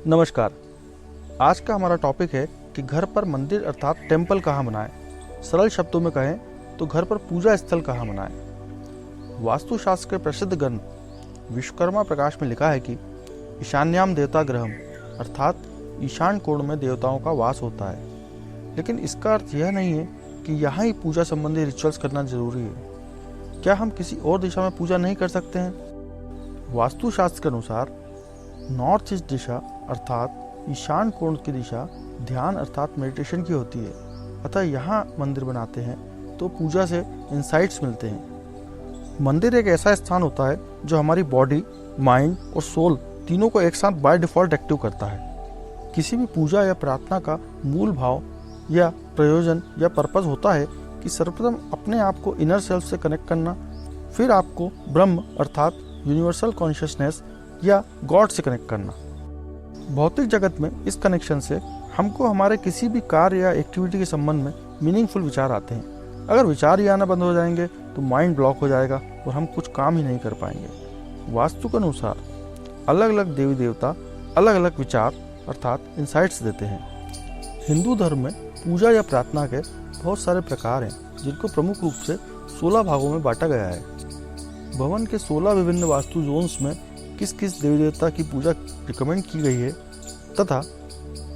नमस्कार। आज का हमारा टॉपिक है कि घर पर मंदिर अर्थात टेम्पल कहाँ बनाएं। सरल शब्दों में कहें तो घर पर पूजा स्थल कहाँ बनाएं। वास्तुशास्त्र के प्रसिद्ध ग्रंथ विश्वकर्मा प्रकाश में लिखा है कि ईशान्याम देवता गृहम अर्थात ईशान कोण में देवताओं का वास होता है, लेकिन इसका अर्थ यह नहीं है कि यहाँ ही पूजा संबंधी रिचुअल्स करना जरूरी है। क्या हम किसी और दिशा में पूजा नहीं कर सकते हैं? वास्तुशास्त्र के अनुसार नॉर्थ ईस्ट दिशा अर्थात ईशान कोण की दिशा ध्यान अर्थात मेडिटेशन की होती है, अतः यहाँ मंदिर बनाते हैं तो पूजा से इंसाइट्स मिलते हैं। मंदिर एक ऐसा स्थान होता है जो हमारी बॉडी, माइंड और सोल तीनों को एक साथ बाय डिफॉल्ट एक्टिव करता है। किसी भी पूजा या प्रार्थना का मूल भाव या प्रयोजन या पर्पस होता है कि सर्वप्रथम अपने आप को इनर सेल्फ से कनेक्ट करना, फिर आपको ब्रह्म अर्थात यूनिवर्सल कॉन्शियसनेस या गॉड से कनेक्ट करना। भौतिक जगत में इस कनेक्शन से हमको हमारे किसी भी कार्य या एक्टिविटी के संबंध में मीनिंगफुल विचार आते हैं। अगर विचार ही आना बंद हो जाएंगे तो माइंड ब्लॉक हो जाएगा और हम कुछ काम ही नहीं कर पाएंगे। वास्तु के अनुसार अलग अलग देवी देवता अलग अलग विचार अर्थात इंसाइट्स देते हैं। हिंदू धर्म में पूजा या प्रार्थना के बहुत सारे प्रकार हैं, जिनको प्रमुख रूप से 16 भागों में बांटा गया है। भवन के 16 विभिन्न वास्तु जोन्स में किस किस देवी देवता की पूजा रिकमेंड की गई है तथा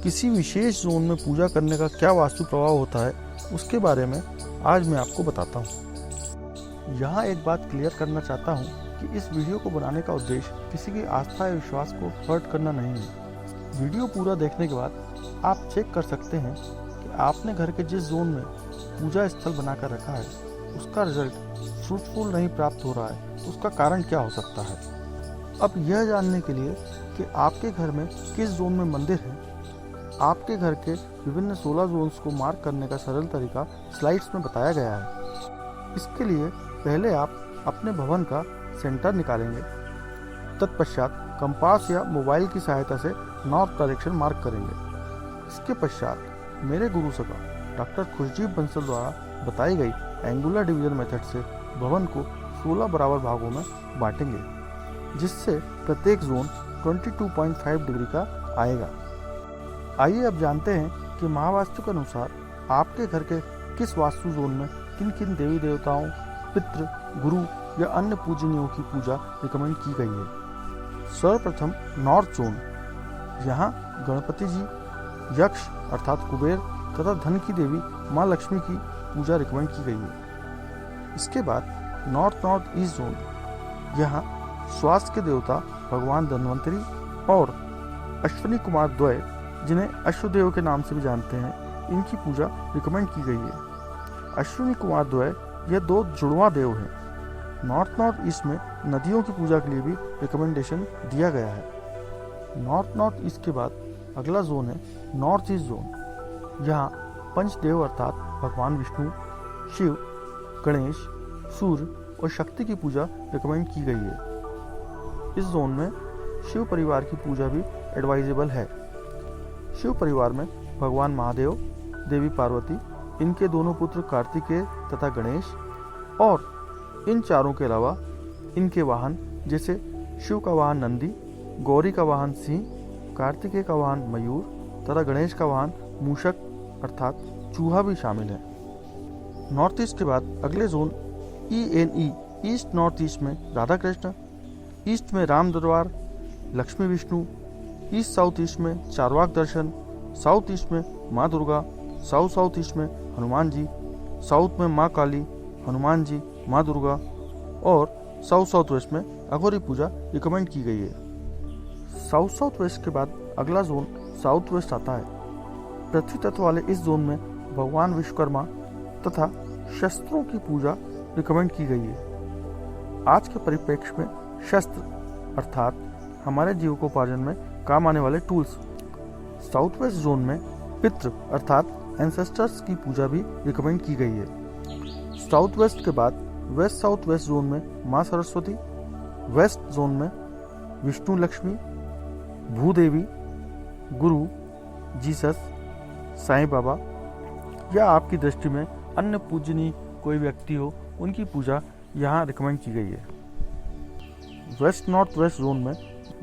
किसी विशेष जोन में पूजा करने का क्या वास्तु प्रभाव होता है, उसके बारे में आज मैं आपको बताता हूँ। यहाँ एक बात क्लियर करना चाहता हूँ कि इस वीडियो को बनाने का उद्देश्य किसी की आस्था या विश्वास को हर्ट करना नहीं है। वीडियो पूरा देखने के बाद आप चेक कर सकते हैं कि आपने घर के जिस जोन में पूजा स्थल बनाकर रखा है उसका रिजल्ट फ्रूटफुल नहीं प्राप्त हो रहा है, तो उसका कारण क्या हो सकता है। अब यह जानने के लिए कि आपके घर में किस जोन में मंदिर है, आपके घर के विभिन्न 16 जोन्स को मार्क करने का सरल तरीका स्लाइड्स में बताया गया है। इसके लिए पहले आप अपने भवन का सेंटर निकालेंगे, तत्पश्चात कंपास या मोबाइल की सहायता से नॉर्थ डायरेक्शन मार्क करेंगे। इसके पश्चात मेरे गुरु सभा डॉक्टर खुशजीत बंसल द्वारा बताई गई एंगुलर डिवीजन मेथड से भवन को 16 बराबर भागों में बांटेंगे, जिससे प्रत्येक जोन 22.5 डिग्री का आएगा। आइए अब जानते हैं कि महावास्तु के अनुसार आपके घर के किस वास्तु जोन में किन किन देवी देवताओं, पितृ, गुरु या अन्य पूजनीयों की पूजा रिकमेंड की गई है। सर्वप्रथम नॉर्थ जोन, यहाँ गणपति जी, यक्ष अर्थात कुबेर तथा धन की देवी माँ लक्ष्मी की पूजा रिकमेंड की गई है। इसके बाद नॉर्थ ईस्ट जोन, यहाँ स्वास्थ्य के देवता भगवान धन्वंतरी और अश्विनी कुमार द्वय, जिन्हें अश्वदेव के नाम से भी जानते हैं, इनकी पूजा रिकमेंड की गई है। अश्विनी कुमार द्वय ये 2 जुड़वा देव हैं। नॉर्थ ईस्ट में नदियों की पूजा के लिए भी रिकमेंडेशन दिया गया है। नॉर्थ ईस्ट के बाद अगला जोन है नॉर्थ ईस्ट जोन। यहाँ पंचदेव अर्थात भगवान विष्णु, शिव, गणेश, सूर्य और शक्ति की पूजा रिकमेंड की गई है। इस जोन में शिव परिवार की पूजा भी एडवाइजेबल है। शिव परिवार में भगवान महादेव, देवी पार्वती, इनके दोनों पुत्र कार्तिकेय तथा गणेश और इन चारों के अलावा इनके वाहन जैसे शिव का वाहन नंदी, गौरी का वाहन सिंह, कार्तिकेय का वाहन मयूर तथा गणेश का वाहन मूषक अर्थात चूहा भी शामिल है। नॉर्थ ईस्ट के बाद अगले zone ENE east north east में राधा कृष्ण, ईस्ट में राम दरबार, Lakshmi Vishnu, east south east में चारवाक दर्शन, साउथ ईस्ट में माँ दुर्गा, साउथ ईस्ट में हनुमान जी, साउथ में माँ काली, हनुमान जी, माँ दुर्गा और साउथ वेस्ट में अघोरी पूजा रिकमेंड की गई है। साउथ वेस्ट के बाद अगला जोन साउथ वेस्ट आता है। पृथ्वी तत्व वाले इस जोन में भगवान विश्वकर्मा तथा शस्त्रों की पूजा रिकमेंड की गई है। आज के परिप्रेक्ष्य में शस्त्र अर्थात हमारे जीविकोपार्जन में काम आने वाले टूल्स। साउथ वेस्ट जोन में पितृ अर्थात एंसेस्टर्स की पूजा भी रिकमेंड की गई है। साउथ वेस्ट के बाद वेस्ट साउथ वेस्ट जोन में माँ सरस्वती, वेस्ट जोन में विष्णु लक्ष्मी, भूदेवी, गुरु, जीसस, साईं बाबा या आपकी दृष्टि में अन्य पूजनीय कोई व्यक्ति हो, उनकी पूजा यहाँ रिकमेंड की गई है। वेस्ट नॉर्थ वेस्ट जोन में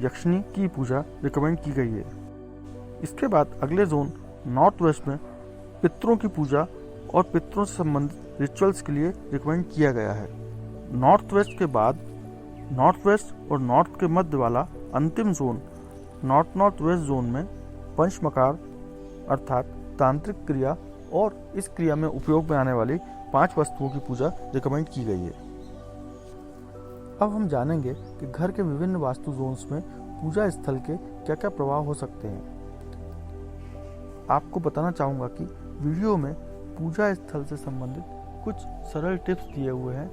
यक्षिणी की पूजा रिकमेंड की गई है। इसके बाद अगले जोन नॉर्थ वेस्ट में पितरों की पूजा और पितरों से संबंधित रिचुअल्स के लिए रिकमेंड किया गया है। नॉर्थ वेस्ट के बाद नॉर्थ वेस्ट और नॉर्थ के मध्य वाला अंतिम zone north north west zone में पंचमकार अर्थात तांत्रिक क्रिया और इस क्रिया में उपयोग में आने वाली 5 वस्तुओं की पूजा रिकमेंड की गई है। अब हम जानेंगे कि घर के विभिन्न वास्तु जोन्स में पूजा स्थल के क्या क्या प्रभाव हो सकते हैं। आपको बताना चाहूँगा कि वीडियो में पूजा स्थल से संबंधित कुछ सरल टिप्स दिए हुए हैं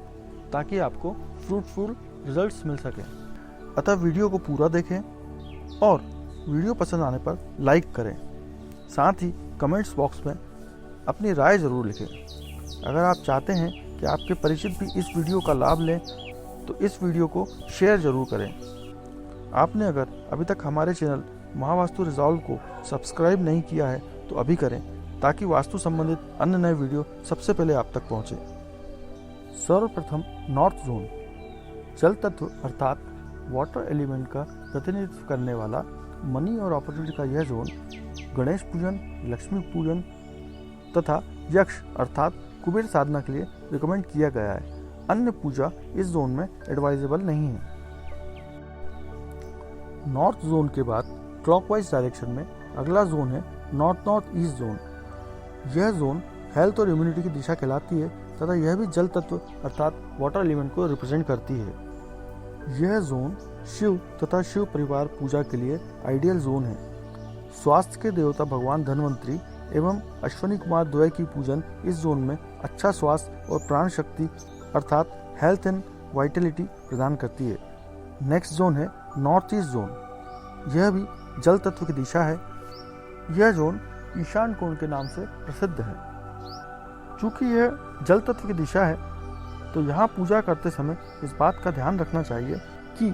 ताकि आपको फ्रूटफुल रिजल्ट्स मिल सकें। अतः वीडियो को पूरा देखें और वीडियो पसंद आने पर लाइक करें। साथ ही कमेंट्स बॉक्स में अपनी राय ज़रूर लिखें। अगर आप चाहते हैं कि आपके परिचित भी इस वीडियो का लाभ लें तो इस वीडियो को शेयर ज़रूर करें। आपने अगर अभी तक हमारे चैनल महावास्तु रिजॉल्व को सब्सक्राइब नहीं किया है तो अभी करें ताकि वास्तु संबंधित अन्य नए वीडियो सबसे पहले आप तक पहुंचे। सर्वप्रथम नॉर्थ जोन जल तत्व अर्थात वाटर एलिमेंट का प्रतिनिधित्व करने वाला मनी और अपॉर्चुनिटी का यह जोन गणेश पूजन, लक्ष्मी पूजन तथा यक्ष अर्थात कुबेर साधना के लिए रिकमेंड किया गया है। अन्य पूजा इस जोन में एडवाइजेबल नहीं है। नॉर्थ जोन के बाद क्लॉकवाइज डायरेक्शन में अगला जोन है नॉर्थ नॉर्थ ईस्ट जोन। यह जोन हेल्थ और इम्यूनिटी की दिशा कहलाती है तथा यह भी जल तत्व अर्थात वाटर एलिमेंट को रिप्रेजेंट करती है। यह जोन शिव तथा शिव परिवार पूजा के लिए आइडियल जोन है। स्वास्थ्य के देवता भगवान धन्वंतरी एवं अश्वनी कुमार द्वय की पूजन इस जोन में अच्छा स्वास्थ्य और प्राण शक्ति अर्थात हेल्थ एंड वाइटलिटी प्रदान करती है। नेक्स्ट जोन है नॉर्थ ईस्ट जोन। यह भी जल तत्व की दिशा है। यह जोन ईशान कोण के नाम से प्रसिद्ध है। चूंकि यह जल तत्व की दिशा है तो यहाँ पूजा करते समय इस बात का ध्यान रखना चाहिए कि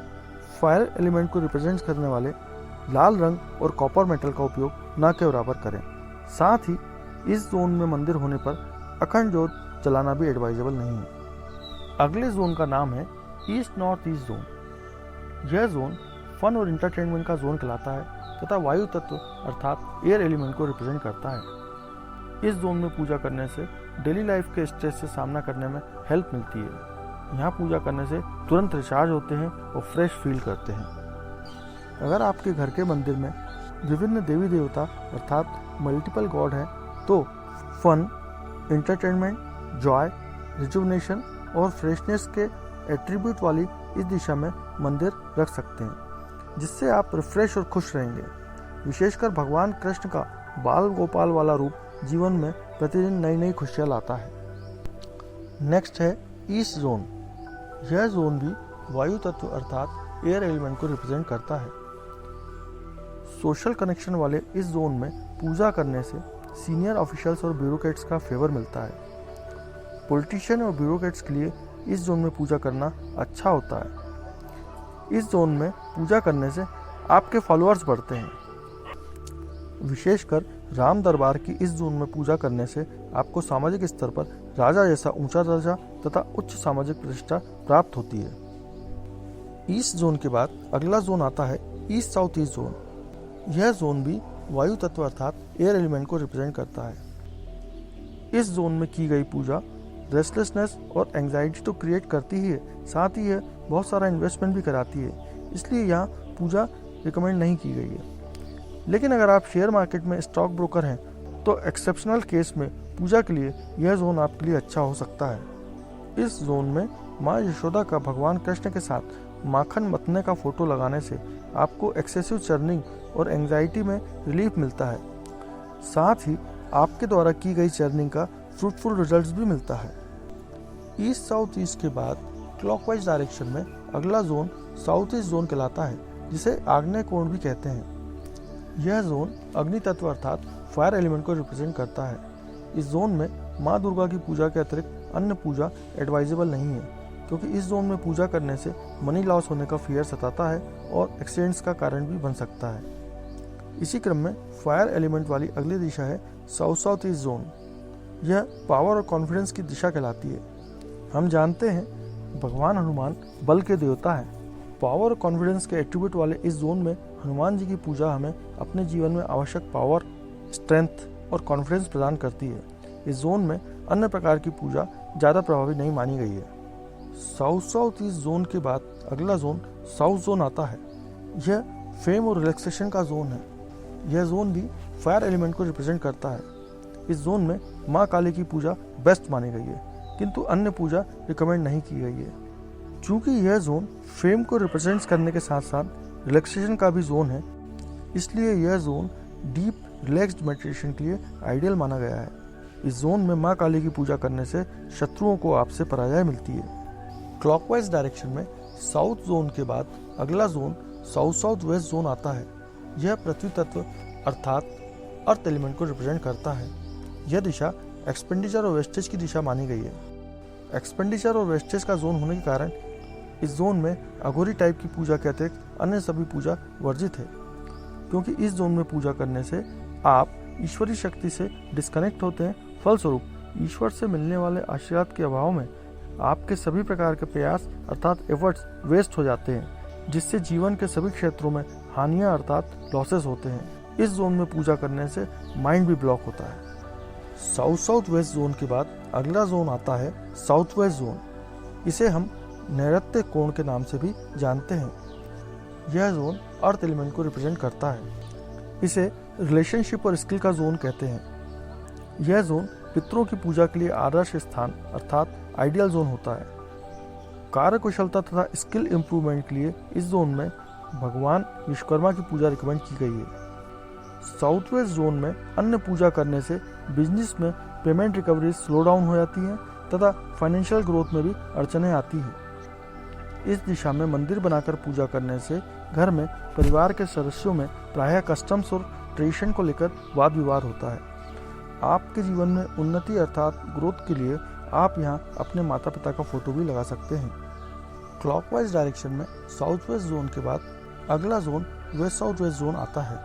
फायर एलिमेंट को रिप्रेजेंट करने वाले लाल रंग और कॉपर मेटल का उपयोग न के बराबर करें। साथ ही इस जोन में मंदिर होने पर अखंड ज्योत जलाना भी एडवाइजेबल नहीं है। अगले जोन का नाम है ईस्ट नॉर्थ ईस्ट जोन। यह जोन फन और इंटरटेनमेंट का जोन कहलाता है तथा वायु तत्व अर्थात एयर एलिमेंट को रिप्रेजेंट करता है। इस जोन में पूजा करने से डेली लाइफ के स्ट्रेस से सामना करने में हेल्प मिलती है। यहाँ पूजा करने से तुरंत रिचार्ज होते हैं और फ्रेश फील करते हैं। अगर आपके घर के मंदिर में विभिन्न देवी देवता अर्थात मल्टीपल गॉड हैं तो फन, इंटरटेनमेंट, जॉय, रिजुवनेशन और फ्रेशनेस के एट्रीब्यूट वाली इस दिशा में मंदिर रख सकते हैं जिससे आप रिफ्रेश और खुश रहेंगे। विशेषकर भगवान कृष्ण का बाल गोपाल वाला रूप जीवन में प्रतिदिन नई नई खुशियाँ लाता है। नेक्स्ट है ईस्ट जोन। यह जोन भी वायु तत्व अर्थात एयर एलिमेंट को रिप्रेजेंट करता है। सोशल कनेक्शन वाले इस जोन में पूजा करने से सीनियर ऑफिशियल्स और ब्यूरोक्रेट्स का फेवर मिलता है। पॉलिटिशियन और ब्यूरोक्रेट्स के लिए इस जोन में पूजा करना अच्छा होता है। इस जोन में पूजा करने से आपके फॉलोअर्स बढ़ते हैं। विशेषकर राम दरबार की इस जोन में पूजा करने से आपको सामाजिक स्तर पर राजा जैसा ऊंचा दर्जा तथा उच्च सामाजिक प्रतिष्ठा प्राप्त होती है। ईस्ट जोन के बाद अगला जोन आता है ईस्ट साउथ ईस्ट जोन। यह जोन भी वायु तत्व अर्थात एयर एलिमेंट को रिप्रेजेंट करता है। इस जोन में की गई पूजा रेस्टलेसनेस और एंग्जाइटी तो क्रिएट करती ही है, साथ ही यह बहुत सारा इन्वेस्टमेंट भी कराती है, इसलिए यहाँ पूजा रिकमेंड नहीं की गई है। लेकिन अगर आप शेयर मार्केट में स्टॉक ब्रोकर हैं तो एक्सेप्शनल केस में पूजा के लिए यह जोन आपके लिए अच्छा हो सकता है। इस जोन में माँ यशोदा का भगवान कृष्ण के साथ माखन मतने का फोटो लगाने से आपको एक्सेसिव चर्निंग और एंग्जाइटी में रिलीफ मिलता है। साथ ही आपके द्वारा की गई चर्निंग का फ्रूटफुल रिजल्ट्स भी मिलता है। ईस्ट साउथ ईस्ट के बाद क्लॉकवाइज डायरेक्शन में अगला जोन साउथ ईस्ट जोन कहलाता है, जिसे आग्नेय कोण भी कहते हैं। यह जोन अग्नि तत्व अर्थात फायर एलिमेंट को रिप्रेजेंट करता है। इस जोन में माँ दुर्गा की पूजा के अतिरिक्त अन्य पूजा एडवाइजेबल नहीं है, क्योंकि इस जोन में पूजा करने से मनी लॉस होने का फियर सताता है और एक्सीडेंट्स का कारण भी बन सकता है। इसी क्रम में फायर एलिमेंट वाली अगली दिशा है साउथ साउथ ईस्ट जोन। यह पावर और कॉन्फिडेंस की दिशा कहलाती है। हम जानते हैं भगवान हनुमान बल के देवता हैं, पावर और कॉन्फिडेंस के एट्रीब्यूट वाले इस जोन में हनुमान जी की पूजा हमें अपने जीवन में आवश्यक पावर, स्ट्रेंथ और कॉन्फिडेंस प्रदान करती है। इस जोन में अन्य प्रकार की पूजा ज़्यादा प्रभावी नहीं मानी गई है। साउथ ईस्ट जोन के बाद अगला जोन साउथ जोन आता है। यह फेम और रिलैक्सेशन का जोन है। यह जोन भी फायर एलिमेंट को रिप्रेजेंट करता है। इस जोन में माँ काली की पूजा बेस्ट मानी गई है, किंतु अन्य पूजा रिकमेंड नहीं की गई है। चूँकि यह जोन फेम को रिप्रेजेंट करने के साथ साथ रिलैक्सेशन का भी जोन है, इसलिए यह जोन डीप रिलैक्स्ड मेडिटेशन के लिए आइडियल माना गया है। इस जोन में माँ काली की पूजा करने से शत्रुओं को आपसे पराजय मिलती है। क्लॉकवाइज डायरेक्शन में साउथ जोन के बाद अगला जोन साउथ वेस्ट जोन आता है। यह पृथ्वी तत्व अर्थात अर्थ एलिमेंट को रिप्रेजेंट करता है। यह दिशा एक्सपेंडिचर और वेस्टेज की दिशा मानी गई है। एक्सपेंडिचर और वेस्टेज का जोन होने के कारण इस जोन में अघोरी टाइप की पूजा के अतिरिक्त अन्य सभी पूजा वर्जित है, क्योंकि इस जोन में पूजा करने से आप ईश्वरीय शक्ति से डिस्कनेक्ट होते हैं। फलस्वरूप ईश्वर से मिलने वाले आशीर्वाद के अभाव में आपके सभी प्रकार के प्रयास अर्थात एफर्ट्स वेस्ट हो जाते हैं, जिससे जीवन के सभी क्षेत्रों में हानियां अर्थात लॉसेस होते हैं। इस जोन में पूजा करने से माइंड भी ब्लॉक होता है। साउथ वेस्ट जोन के बाद अगला जोन आता है साउथ वेस्ट जोन। इसे हम नैऋत्य कोण के नाम से भी जानते हैं। यह जोन अर्थ एलिमेंट को रिप्रेजेंट करता है। इसे रिलेशनशिप और स्किल का जोन कहते हैं। यह जोन पितरों की पूजा के लिए आदर्श स्थान अर्थात आइडियल जोन होता है। कार्य कुशलता तथा स्किल इंप्रूवमेंट के लिए इस जोन में भगवान विश्वकर्मा की पूजा रिकमेंड की गई है। साउथ वेस्ट जोन में अन्य पूजा करने से बिजनेस में पेमेंट रिकवरी स्लो डाउन हो जाती है तथा फाइनेंशियल ग्रोथ में भी अड़चनें आती है। इस दिशा में मंदिर बनाकर पूजा करने से घर में परिवार के सदस्यों में प्रायः कस्टम्स और ट्रेडिशन को लेकर वाद विवाद होता है। आपके जीवन में उन्नति अर्थात ग्रोथ के लिए आप यहाँ अपने माता पिता का फोटो भी लगा सकते हैं। क्लॉकवाइज डायरेक्शन में साउथ वेस्ट जोन के बाद अगला zone west south west zone आता है।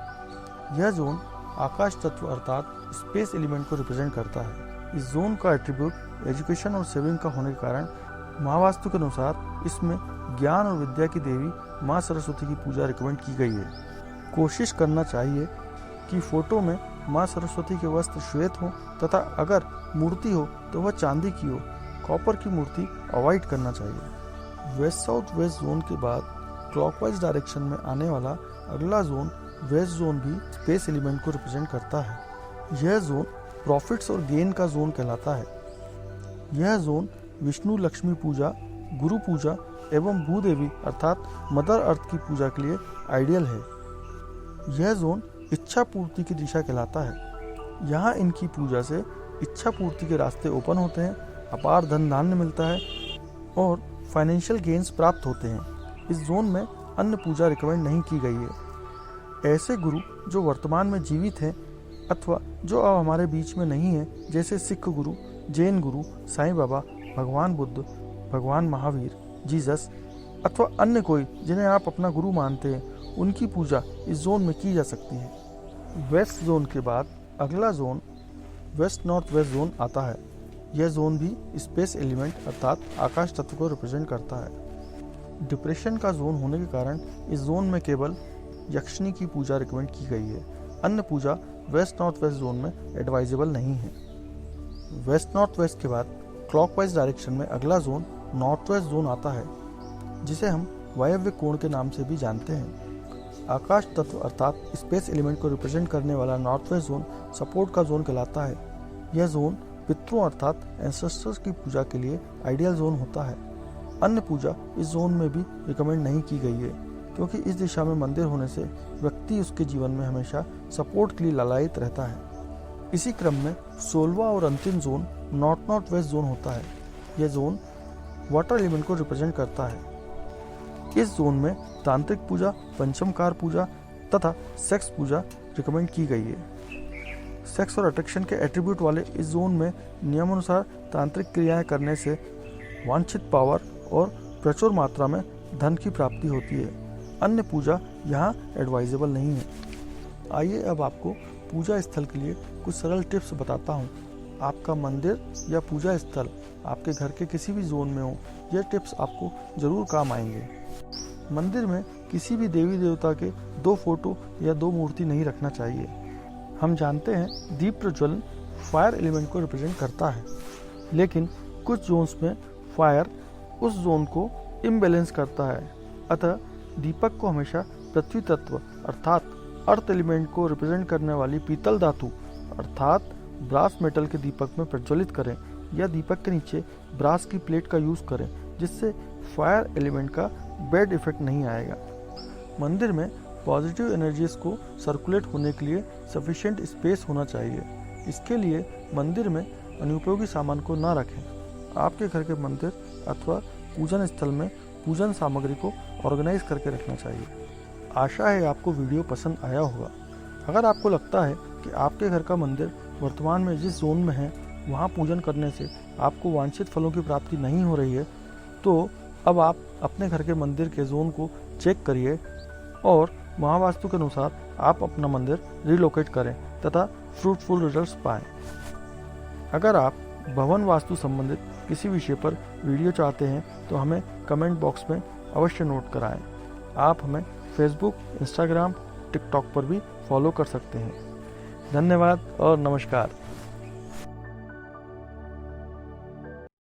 यह जोन आकाश तत्व अर्थात स्पेस एलिमेंट को रिप्रेजेंट करता है। इस जोन का एट्रीब्यूट एजुकेशन और सेविंग का होने के कारण महावास्तु के अनुसार इसमें ज्ञान और विद्या की देवी माँ सरस्वती की पूजा रिकमेंड की गई है। कोशिश करना चाहिए कि फोटो में माँ सरस्वती के वस्त्र श्वेत हो तथा अगर मूर्ति हो तो वह चांदी की हो। कॉपर की मूर्ति अवॉइड करना चाहिए। वेस्ट साउथ वेस्ट जोन के बाद क्लॉकवाइज डायरेक्शन में आने वाला अगला जोन वेस्ट जोन भी स्पेस एलिमेंट को रिप्रेजेंट करता है। यह जोन प्रॉफिट्स और गेन का जोन कहलाता है। यह जोन विष्णु लक्ष्मी पूजा, गुरु पूजा एवं भूदेवी अर्थात मदर अर्थ की पूजा के लिए आइडियल है। यह जोन इच्छा पूर्ति की दिशा कहलाता है। यहाँ इनकी पूजा से इच्छा पूर्ति के रास्ते ओपन होते हैं, अपार धन धान्य मिलता है और फाइनेंशियल गेन्स प्राप्त होते हैं। इस जोन में अन्य पूजा रिकमेंड नहीं की गई है। ऐसे गुरु जो वर्तमान में जीवित हैं अथवा जो अब हमारे बीच में नहीं है, जैसे सिख गुरु, जैन गुरु, साईं बाबा, भगवान बुद्ध, भगवान महावीर, जीसस अथवा अन्य कोई जिन्हें आप अपना गुरु मानते हैं, उनकी पूजा इस जोन में की जा सकती है। वेस्ट जोन के बाद अगला zone west north west zone आता है। यह जोन भी स्पेस एलिमेंट अर्थात आकाश तत्व को रिप्रेजेंट करता है। डिप्रेशन का जोन होने के कारण इस जोन में केवल यक्षिणी की पूजा रिकमेंड की गई है। अन्य पूजा वेस्ट नॉर्थ वेस्ट जोन में एडवाइजेबल नहीं है। वेस्ट नॉर्थ वेस्ट के बाद क्लॉकवाइज डायरेक्शन में अगला जोन नॉर्थ वेस्ट जोन आता है, जिसे हम वायव्य कोण के नाम से भी जानते हैं। आकाश तत्व अर्थात स्पेस एलिमेंट को रिप्रेजेंट करने वाला नॉर्थ वेस्ट जोन सपोर्ट का जोन कहलाता है। यह जोन पितरों अर्थात एंसेस्टर्स की पूजा के लिए आइडियल जोन होता है। अन्य पूजा इस जोन में भी रिकमेंड नहीं की गई है, क्योंकि इस दिशा में मंदिर होने से व्यक्ति उसके जीवन में हमेशा सपोर्ट के लिए लालायित रहता है। इसी क्रम में 16वां और अंतिम zone north north west zone होता है। यह जोन वाटर एलिमेंट को रिप्रेजेंट करता है। इस जोन में तांत्रिक पूजा, पंचमकार पूजा तथा सेक्स पूजा रिकमेंड की गई है। सेक्स और अट्रैक्शन के एट्रीब्यूट वाले इस जोन में नियमानुसार तांत्रिक क्रियाएं करने से वांछित पावर और प्रचुर मात्रा में धन की प्राप्ति होती है। अन्य पूजा यहाँ एडवाइजेबल नहीं है। आइए अब आपको पूजा स्थल के लिए कुछ सरल टिप्स बताता हूँ। आपका मंदिर या पूजा स्थल आपके घर के किसी भी जोन में हो, यह टिप्स आपको जरूर काम आएंगे। मंदिर में किसी भी देवी देवता के 2 फोटो या 2 मूर्ति नहीं रखना चाहिए। हम जानते हैं दीप प्रज्वलन फायर एलिमेंट को रिप्रेजेंट करता है, लेकिन कुछ जोन्स में फायर उस जोन को इम्बैलेंस करता है। अतः दीपक को हमेशा पृथ्वी तत्व अर्थात अर्थ एलिमेंट को रिप्रेजेंट करने वाली पीतल धातु अर्थात ब्रास मेटल के दीपक में प्रज्वलित करें या दीपक के नीचे ब्रास की प्लेट का यूज करें, जिससे फायर एलिमेंट का बैड इफेक्ट नहीं आएगा। मंदिर में पॉजिटिव एनर्जीज को सर्कुलेट होने के लिए सफिशिएंट स्पेस होना चाहिए। इसके लिए मंदिर में अनुपयोगी सामान को ना रखें। आपके घर के मंदिर अथवा पूजन स्थल में पूजन सामग्री को ऑर्गेनाइज करके रखना चाहिए। आशा है आपको वीडियो पसंद आया होगा। अगर आपको लगता है कि आपके घर का मंदिर वर्तमान में जिस जोन में है वहाँ पूजन करने से आपको वांछित फलों की प्राप्ति नहीं हो रही है, तो अब आप अपने घर के मंदिर के जोन को चेक करिए और महावास्तु के अनुसार आप अपना मंदिर रिलोकेट करें तथा फ्रूटफुल रिजल्ट्स पाएं। अगर आप भवन वास्तु संबंधित किसी विषय पर वीडियो चाहते हैं तो हमें कमेंट बॉक्स में अवश्य नोट कराएं। आप हमें फेसबुक, इंस्टाग्राम, टिकटॉक पर भी फॉलो कर सकते हैं। धन्यवाद और नमस्कार।